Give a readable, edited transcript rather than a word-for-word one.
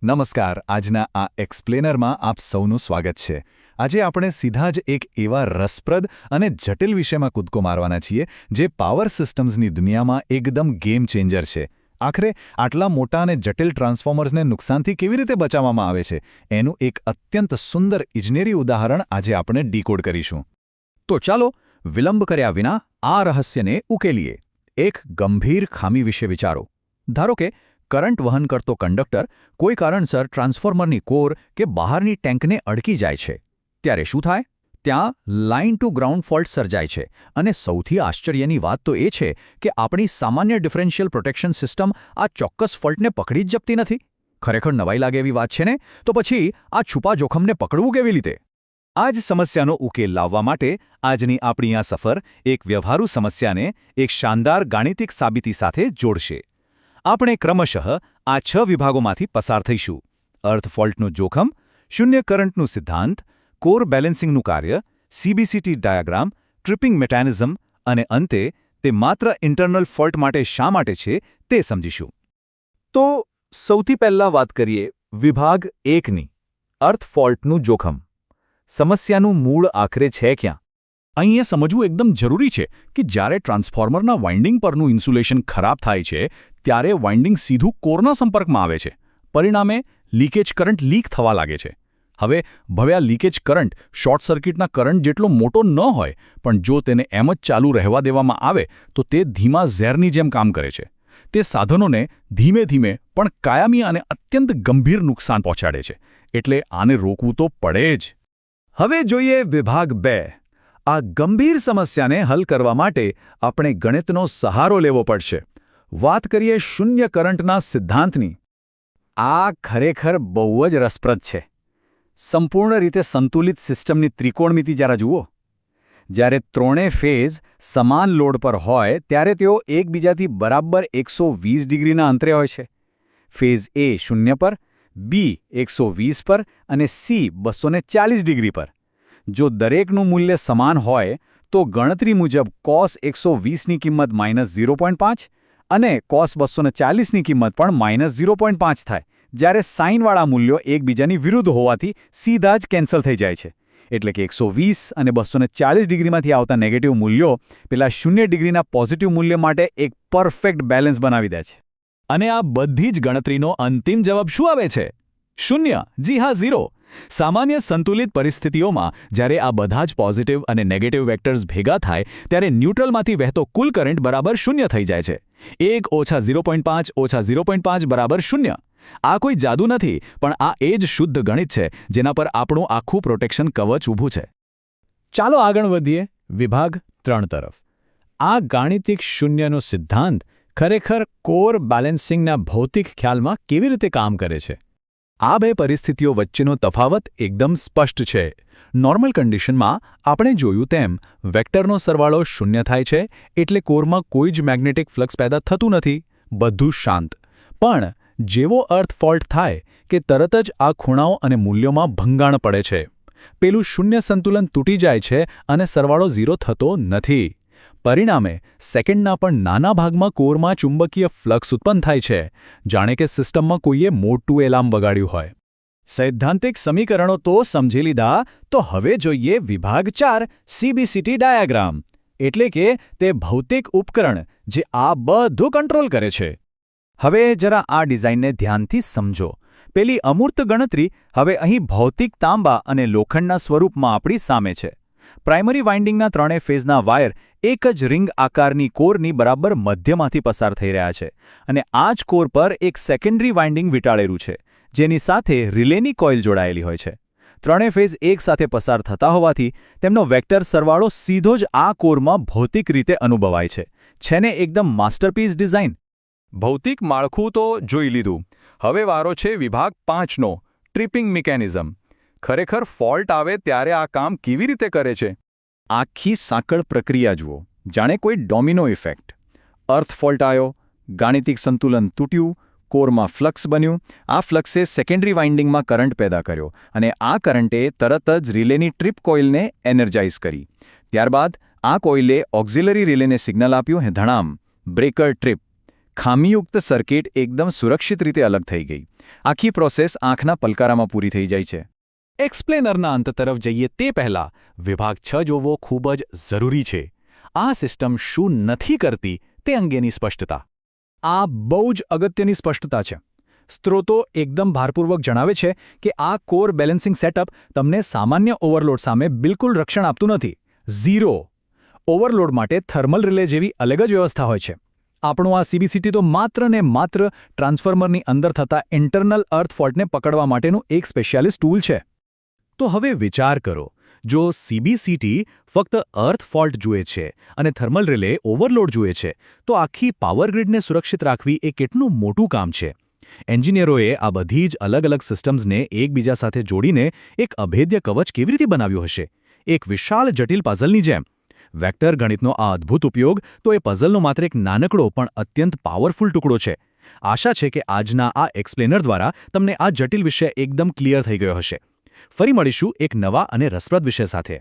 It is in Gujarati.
નમસ્કાર. આજના આ એક્સપ્લેનરમાં આપ સૌનું સ્વાગત છે. આજે આપણે સીધા જ એક એવા રસપ્રદ અને જટિલ વિષયમાં કૂદકો મારવાના છીએ જે પાવર સિસ્ટમ્સની દુનિયામાં એકદમ ગેમ ચેન્જર છે. આખરે આટલા મોટા અને જટિલ ટ્રાન્સફોર્મર્સને નુકસાનથી કેવી રીતે બચાવવામાં આવે છે એનું એક અત્યંત સુંદર ઇજનેરી ઉદાહરણ આજે આપણે ડીકોડ કરીશું. તો ચાલો વિલંબ કર્યા વિના આ રહસ્યને ઉકેલીએ. એક ગંભીર ખામી વિશે વિચારો. ધારો કે કરંટ વહન કરતો કંડક્ટર કોઈ કારણસર ટ્રાન્સફોર્મરની કોર કે બહારની ટેન્કને અડકી જાય છે. ત્યારે શું થાય? ત્યાં લાઇન ટુ ગ્રાઉન્ડ ફોલ્ટ સર્જાય છે અને સૌથી આશ્ચર્યની વાત તો એ છે કે આપણી સામાન્ય ડિફરન્શિયલ પ્રોટેક્શન સિસ્ટમ આ ચોક્કસ ફોલ્ટને પકડી જ જપતી નથી. ખરેખર નવાઈ લાગે એવી વાત છે ને? તો પછી આ છુપા જોખમને પકડવું કેવી રીતે? આ જ સમસ્યાનો ઉકેલ લાવવા માટે આજની આપણી આ સફર એક વ્યવહારુ સમસ્યાને એક શાનદાર ગાણિતિક સાબિતી સાથે જોડશે. આપણે ક્રમશઃ આ 6 વિભાગોમાંથી પસાર થઈશું. અર્થ ફોલ્ટનું જોખમ, શૂન્ય કરંટનું સિદ્ધાંત, કોર બેલેન્સિંગનું કાર્ય, CBCT ડાયાગ્રામ, ટ્રિપિંગ મિકેનિઝમ અને અંતે તે માત્ર ઇન્ટરનલ ફોલ્ટ માટે શા માટે છે તે સમજીશું. તો સૌથી પહેલા વાત કરીએ વિભાગ 1ની, અર્થ ફોલ્ટનું જોખમ. સમસ્યાનું મૂળ આખરે છે ક્યાં? અહીં એ સમજવું એકદમ જરૂરી છે કે જ્યારે ટ્રાન્સફોર્મરના વાઇન્ડિંગ પરનું ઇન્સ્યુલેશન ખરાબ થાય છે ત્યારે વાઇન્ડિંગ સીધું કોરના સંપર્કમાં આવે છે. પરિણામે લીકેજ કરંટ લીક થવા લાગે છે. હવે આ લીકેજ કરંટ શોર્ટ સર્કિટના કરંટ જેટલો મોટો ન હોય, પણ જો તેને એમ જ ચાલુ રહેવા દેવામાં આવે તો તે ધીમા ઝેરની જેમ કામ કરે છે. તે સાધનોને ધીમે ધીમે પણ કાયમી અને અત્યંત ગંભીર નુકસાન પહોંચાડે છે. એટલે આને રોકવું તો પડે જ. હવે જોઈએ વિભાગ 2. આ ગંભીર સમસ્યાને હલ કરવા માટે આપણે ગણિતનો સહારો લેવો પડશે. વાત કરીએ શૂન્ય કરંટના સિદ્ધાંતની. આ ખરેખર બહુ જ રસપ્રદ છે. સંપૂર્ણ રીતે સંતુલિત સિસ્ટમની ત્રિકોણમિતિ જરા જુઓ. જ્યારે ત્રણેય ફેઝ સમાન લોડ પર હોય ત્યારે તેઓ એકબીજાથી બરાબર 120 ડિગ્રીના અંતરે હોય છે. ફેઝ A 0 પર, B 120 પર અને C 240 ડિગ્રી પર. જો દરેકનું મૂલ્ય સમાન હોય તો ગણતરી મુજબ cos 120ની કિંમત -0.5 અને cos 240ની કિંમત પણ -0.5 થાય. જ્યારે સાઇનવાળા મૂલ્યો એકબીજાની વિરુદ્ધ હોવાથી સીધા જ કેન્સલ થઈ જાય છે. એટલે કે 120 અને 240 ડિગ્રીમાંથી આવતા નેગેટિવ મૂલ્યો પેલા 0 ડિગ્રીના પોઝિટિવ મૂલ્ય માટે એક પરફેક્ટ બેલેન્સ બનાવી દે છે. અને આ બધી જ ગણતરીનો અંતિમ જવાબ શું આવે છે? 0. જી હા, 0. સામાન્ય સંતુલિત પરિસ્થિતિઓમાં જ્યારે આ બધા જ પોઝિટિવ અને નેગેટિવ વેક્ટર્સ ભેગા થાય ત્યારે ન્યુટ્રલમાંથી વહેતો કુલ કરંટ બરાબર 0 થઈ જાય છે. 1 ઓછા 0.5 ઓછા 0.5 બરાબર 0. આ કોઈ જાદુ નથી, પણ આ એ જ શુદ્ધ ગણિત છે જેના પર આપણું આખું પ્રોટેક્શન કવચ ઊભું છે. ચાલો આગળ વધીએ વિભાગ 3 તરફ. આ ગાણિતિક શૂન્યનો સિદ્ધાંત ખરેખર કોર બેલેન્સિંગના ભૌતિક ખ્યાલમાં કેવી રીતે કામ કરે છે? આ બે પરિસ્થિતિઓ વચ્ચેનો તફાવત એકદમ સ્પષ્ટ છે. નોર્મલ કન્ડિશનમાં આપણે જોયું તેમ વેક્ટરનો સરવાળો 0 થાય છે એટલે કોરમાં કોઈ જ મેગ્નેટિક ફ્લક્સ પેદા થતું નથી, બધું શાંત. પણ જેવો અર્થ ફોલ્ટ થાય કે તરત જ આ ખૂણાઓ અને મૂલ્યોમાં ભંગાણ પડે છે. પેલું શૂન્ય સંતુલન તૂટી જાય છે અને સરવાળો 0 થતો નથી. પરિણામે સેકન્ડના પણ નાના ભાગમાં કોરમાં ચુંબકીય ફ્લક્સ ઉત્પન્ન થાય છે, જાણે કે સિસ્ટમમાં કોઈએ મોટું એલાર્મ વગાડ્યું હોય. સૈદ્ધાંતિક સમીકરણો તો સમજી લીધા, તો હવે જોઈએ વિભાગ 4 CBCT ડાયાગ્રામ. એટલે કે તે ભૌતિક ઉપકરણ જે આ બધું કંટ્રોલ કરે છે. હવે જરા આ ડિઝાઇનને ધ્યાનથી સમજો. પેલી અમૂર્ત ગણતરી હવે અહીં ભૌતિક તાંબા અને લોખંડના સ્વરૂપમાં આપણી સામે છે. પ્રાઇમરી વાઇન્ડિંગના ત્રણેય ફેઝના વાયર એક જ રિંગ આકારની કોરની બરાબર મધ્યમાંથી પસાર થઈ રહ્યા છે અને આ જ કોર પર એક સેકન્ડરી વાઇન્ડિંગ વીંટાળેલું છે, જેની સાથે રિલેની કોઇલ જોડાયેલી હોય છે. ત્રણેય ફેઝ એક સાથે પસાર થતા હોવાથી તેમનો વેક્ટર સરવાળો સીધો જ આ કોરમાં ભૌતિક રીતે અનુભવાય છે. છે ને એકદમ માસ્ટરપીસ ડિઝાઇન? ભૌતિક માળખું તો જોઈ લીધું. હવે વારો છે વિભાગ 5નો, ટ્રિપિંગ મિકેનિઝમ. ખરેખર ફોલ્ટ આવે ત્યારે આ કામ કેવી રીતે કરે છે? આખી સાંકળ પ્રક્રિયા જુઓ, જાણે કોઈ ડોમિનો ઇફેક્ટ. અર્થ ફોલ્ટ આવ્યો, ગાણિતિક સંતુલન તૂટ્યું, કોરમાં ફ્લક્સ બન્યું. આ ફ્લક્સે સેકન્ડરી વાઇન્ડિંગમાં કરંટ પેદા કર્યો અને આ કરંટે તરત જ રિલેની ટ્રિપ કોઇલને એનર્જાઇઝ કરી. ત્યારબાદ આ કોઇલે ઓક્ઝિલરી રિલેને સિગ્નલ આપ્યું, ધણામ, બ્રેકર ટ્રિપ. ખામીયુક્ત સર્કિટ એકદમ સુરક્ષિત રીતે અલગ થઈ ગઈ. આખી પ્રોસેસ આંખના પલકારામાં પૂરી થઈ જાય છે. એક્સપ્લેનરના અંત તરફ જઈએ તે પહેલાં વિભાગ 6 જોવો ખૂબ જ જરૂરી છે. આ સિસ્ટમ શું નથી કરતી તે અંગેની સ્પષ્ટતા. આ બહુ જ અગત્યની સ્પષ્ટતા છે. સ્ત્રોતો એકદમ ભારપૂર્વક જણાવે છે કે આ કોર બેલેન્સિંગ સેટઅપ તમને સામાન્ય ઓવરલોડ સામે બિલકુલ રક્ષણ આપતું નથી. ઝીરો. ઓવરલોડ માટે થર્મલ રિલે જેવી અલગ જ વ્યવસ્થા હોય છે. આપણું આ સીબીસીટી તો માત્ર ને માત્ર ટ્રાન્સફોર્મરની અંદર થતા ઇન્ટરનલ અર્થ ફોલ્ટને પકડવા માટેનું એક સ્પેશિયાલિસ્ટ ટૂલ છે. તો હવે વિચાર કરો, જો સીબીસીટી ફક્ત અર્થ ફોલ્ટ જુએ છે અને થર્મલ રિલે ઓવરલોડ જુએ છે, તો આખી પાવર ગ્રીડને સુરક્ષિત રાખવી એ કેટલું મોટું કામ છે. એન્જિનિયરોએ આ બધી જ અલગ અલગ સિસ્ટમ્સને એકબીજા સાથે જોડીને એક અભેદ્ય કવચ કેવી રીતે બનાવ્યું હશે? એક વિશાળ જટિલ પઝલની જેમ. વેક્ટર ગણિતનો આ અદ્ભુત ઉપયોગ તો એ પઝલનો માત્ર એક નાનકડો પણ અત્યંત પાવરફુલ ટુકડો છે. આશા છે કે આજના આ એક્સપ્લેનર દ્વારા તમને આ જટિલ વિષય એકદમ ક્લિયર થઈ ગયો હશે. ફરી મળીશું એક નવા અને રસપ્રદ વિષય સાથે.